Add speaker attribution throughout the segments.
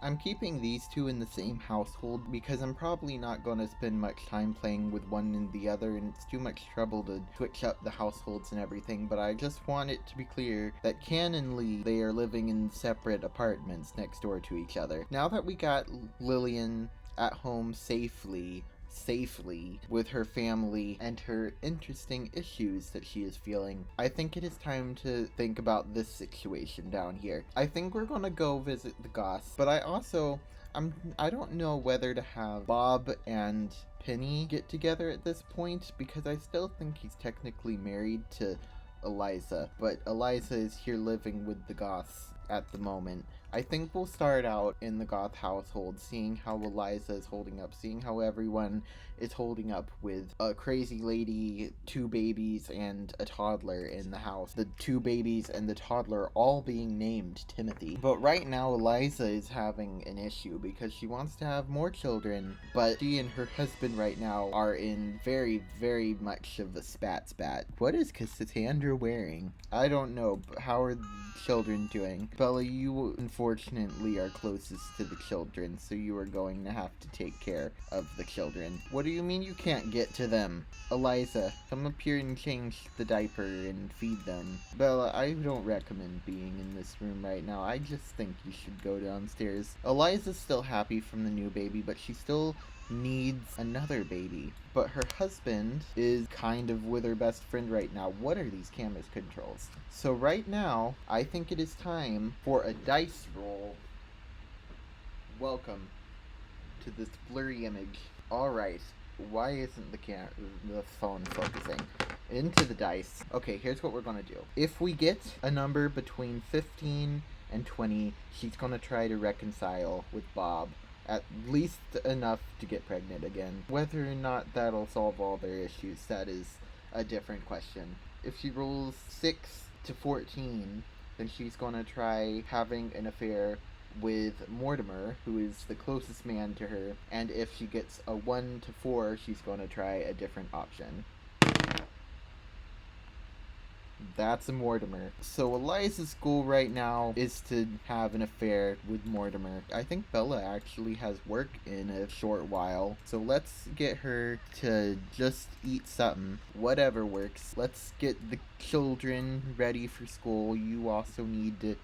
Speaker 1: I'm keeping these two in the same household because I'm probably not going to spend much time playing with one and the other, and it's too much trouble to switch up the households and everything. But I just want it to be clear that Can and Lee, they are living in separate apartments next door to each other. Now that we got Lillian at home safely with her family and her interesting issues that she is feeling, I think it is time to think about this situation down here. I think we're gonna go visit the Goss, but I don't know whether to have Bob and Penny get together at this point, because I still think he's technically married to Eliza, but Eliza is here living with the Goths at the moment. I think we'll start out in the Goth household, seeing how Eliza is holding up, seeing how everyone is holding up with a crazy lady, 2 babies, and a toddler in the house. The 2 babies and the toddler all being named Timothy. But right now, Eliza is having an issue because she wants to have more children, but she and her husband right now are in very, very much of a spat. What is Cassandra wearing? I don't know, but how are the children doing? Bella, you unfortunately are closest to the children, so you are going to have to take care of the children. What do you mean you can't get to them? Eliza, come up here and change the diaper and feed them. Bella, I don't recommend being in this room right now. I just think you should go downstairs. Eliza's still happy from the new baby, but she still needs another baby. But her husband is kind of with her best friend right now. What are these camera controls? So right now, I think it is time for a dice roll. Welcome to this blurry image. Alright, why isn't the phone focusing? Into the dice. Okay, here's what we're gonna do. If we get a number between 15 and 20, she's gonna try to reconcile with Bob. At least enough to get pregnant again. Whether or not that'll solve all their issues, that is a different question. If she rolls 6 to 14, then she's gonna try having an affair with Mortimer, who is the closest man to her, and if she gets a 1 to 4, she's gonna try a different option. That's a Mortimer. So Eliza's goal right now is to have an affair with Mortimer. I think Bella actually has work in a short while, so let's get her to just eat something. Whatever works. Let's get the children ready for school. You also need to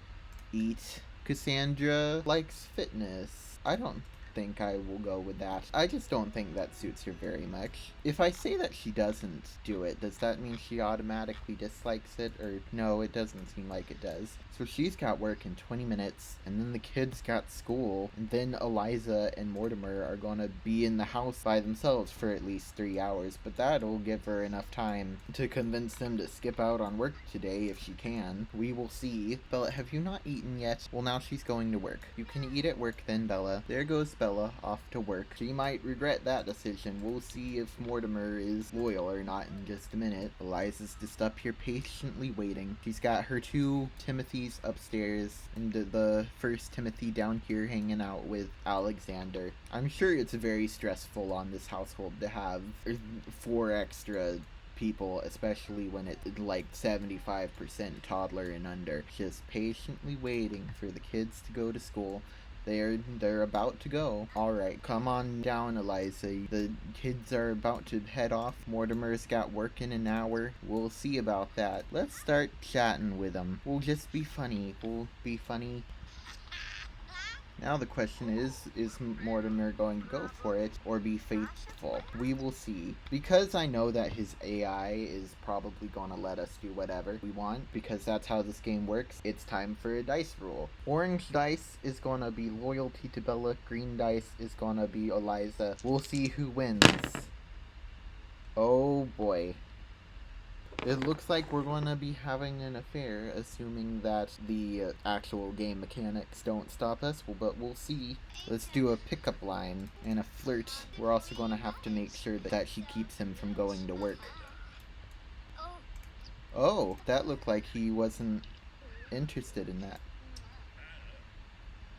Speaker 1: eat. Cassandra likes fitness. I don't think I will go with that. I just don't think that suits her very much. If I say that she doesn't do it, does that mean she automatically dislikes it? Or no, it doesn't seem like it does. So she's got work in 20 minutes, and then the kids got school, and then Eliza and Mortimer are gonna be in the house by themselves for at least 3 hours, but that'll give her enough time to convince them to skip out on work today if she can. We will see. Bella, have you not eaten yet? Well, now she's going to work. You can eat at work then, Bella. There goes Bella off to work. She might regret that decision. We'll see if Mortimer is loyal or not in just a minute. Eliza's just up here patiently waiting. She's got her 2 Timothys upstairs and the first Timothy down here hanging out with Alexander. I'm sure it's very stressful on this household to have 4 extra people, especially when it's like 75% toddler and under. Just patiently waiting for the kids to go to school. They're about to go. Alright, come on down, Eliza. The kids are about to head off. Mortimer's got work in an hour. We'll see about that. Let's start chatting with them. We'll just be funny. We'll be funny. Now the question is Mortimer going to go for it or be faithful? We will see. Because I know that his AI is probably going to let us do whatever we want, because that's how this game works, it's time for a dice roll. Orange dice is going to be loyalty to Bella. Green dice is going to be Eliza. We'll see who wins. Oh boy. It looks like we're going to be having an affair, assuming that the actual game mechanics don't stop us, but we'll see. Let's do a pickup line and a flirt. We're also going to have to make sure that she keeps him from going to work. Oh, that looked like he wasn't interested in that.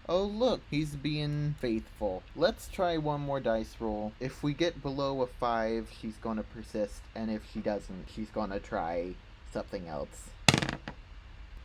Speaker 1: Oh look, he's being faithful. Let's try one more dice roll. If we get below a 5, she's gonna persist, and if she doesn't, she's gonna try something else.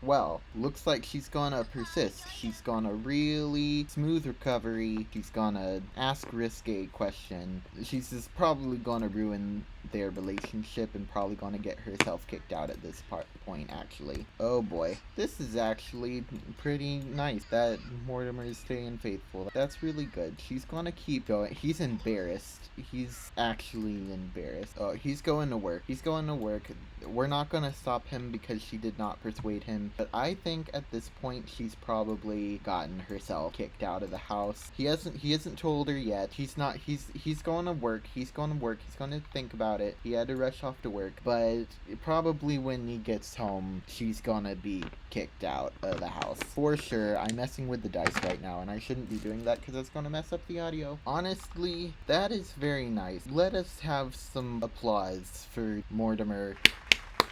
Speaker 1: Well, looks like she's gonna persist. She's gonna really smooth recovery. She's gonna ask risque question. She's just probably gonna ruin their relationship and probably gonna get herself kicked out at this point, actually. Oh boy. This is actually pretty nice that Mortimer is staying faithful. That's really good. She's gonna keep going. He's embarrassed. He's actually embarrassed. Oh, he's going to work. He's going to work. We're not gonna stop him because she did not persuade him. But I think at this point she's probably gotten herself kicked out of the house. He hasn't told her yet. He's going to work. He's going to work. He's going to think about it. He had to rush off to work. But probably when he gets home, she's gonna be kicked out of the house. For sure. I'm messing with the dice right now, and I shouldn't be doing that because it's gonna mess up the audio. Honestly, that is very nice. Let us have some applause for Mortimer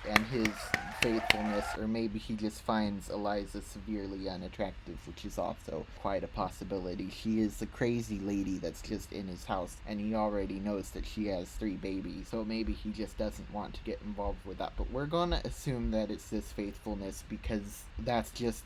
Speaker 1: and his faithfulness, or maybe he just finds Eliza severely unattractive, which is also quite a possibility. She is the crazy lady that's just in his house, and he already knows that she has 3 babies, so maybe he just doesn't want to get involved with that. But we're gonna assume that it's this faithfulness because that's just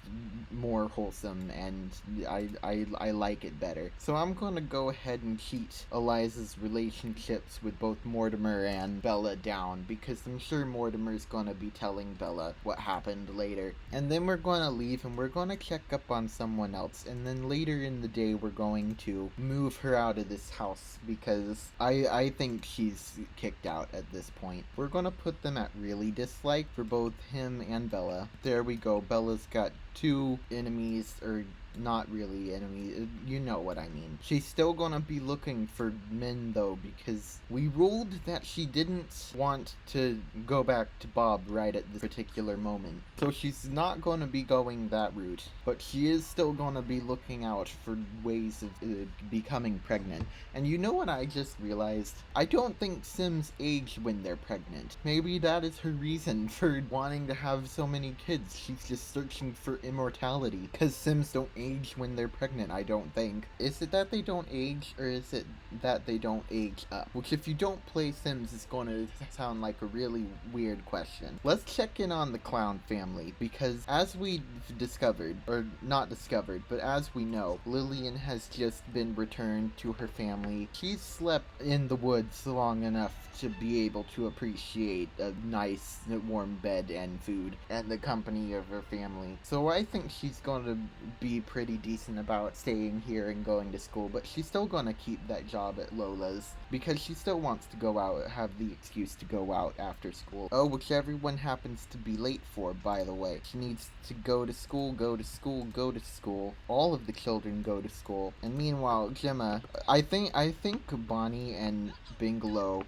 Speaker 1: more wholesome, and I like it better. So I'm gonna go ahead and cheat Eliza's relationships with both Mortimer and Bella down, because I'm sure Mortimer's gonna be telling Bella what happened later. And then we're gonna leave and we're gonna check up on someone else, and then later in the day we're going to move her out of this house because I think she's kicked out at this point. We're gonna put them at really dislike for both him and Bella. There we go. Bella's got 2 enemies, or not really enemies, you know what I mean. She's still gonna be looking for men though, because we ruled that she didn't want to go back to Bob right at this particular moment. So she's not gonna be going that route, but she is still gonna be looking out for ways of becoming pregnant. And you know what I just realized? I don't think Sims age when they're pregnant. Maybe that is her reason for wanting to have so many kids. She's just searching for immortality, because Sims don't age when they're pregnant, I don't think. Is it that they don't age, or is it that they don't age up? Which, if you don't play Sims, is going to sound like a really weird question. Let's check in on the clown family, because as we discovered, or not discovered, but as we know, Lillian has just been returned to her family. She's slept in the woods long enough to be able to appreciate a nice warm bed and food and the company of her family. So I think she's going to be pretty decent about staying here and going to school, but she's still going to keep that job at Lola's because she still wants to go out, have the excuse to go out after school. Oh, which everyone happens to be late for, by the way. She needs to go to school, go to school, go to school. All of the children go to school. And meanwhile, Gemma, I think Bonnie and Bingalow,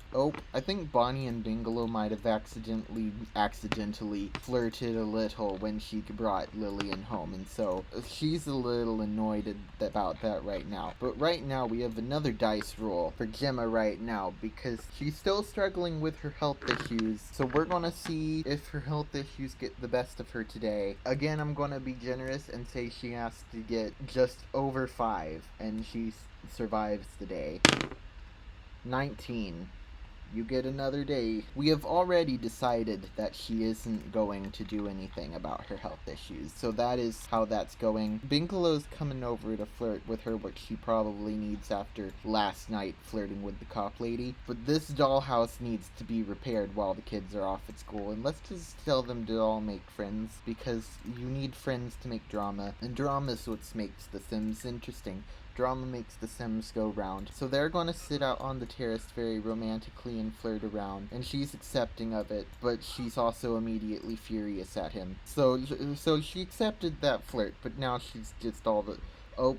Speaker 1: I think Bonnie and Bingalow might have accidentally flirted a little when she brought Lillian home, and so she's a little annoyed about that right now. But right now we have another dice roll for Gemma right now, because she's still struggling with her health issues, so we're gonna see if her health issues get the best of her today. Again, I'm gonna be generous and say she has to get just over 5, and she survives the day. 19. You get another day. We have already decided that she isn't going to do anything about her health issues, so that is how that's going. Bingalow's coming over to flirt with her, which she probably needs after last night flirting with the cop lady. But this dollhouse needs to be repaired while the kids are off at school, and let's just tell them to all make friends, because you need friends to make drama, and drama is what makes The Sims interesting. Drama makes the Sims go round. So they're going to sit out on the terrace very romantically and flirt around, and she's accepting of it, but she's also immediately furious at him. So she accepted that flirt, but now she's just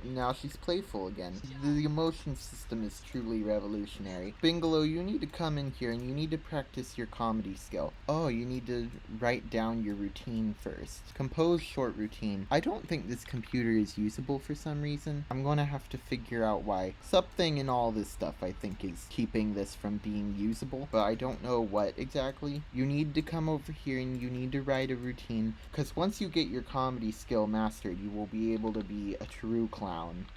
Speaker 1: now she's playful again. The emotion system is truly revolutionary. Bingalow, you need to come in here and you need to practice your comedy skill. Oh, you need to write down your routine first. Compose short routine. I don't think this computer is usable for some reason. I'm gonna have to figure out why. Something in all this stuff I think is keeping this from being usable, but I don't know what exactly. You need to come over here and you need to write a routine, because once you get your comedy skill mastered, you will be able to be a true clown.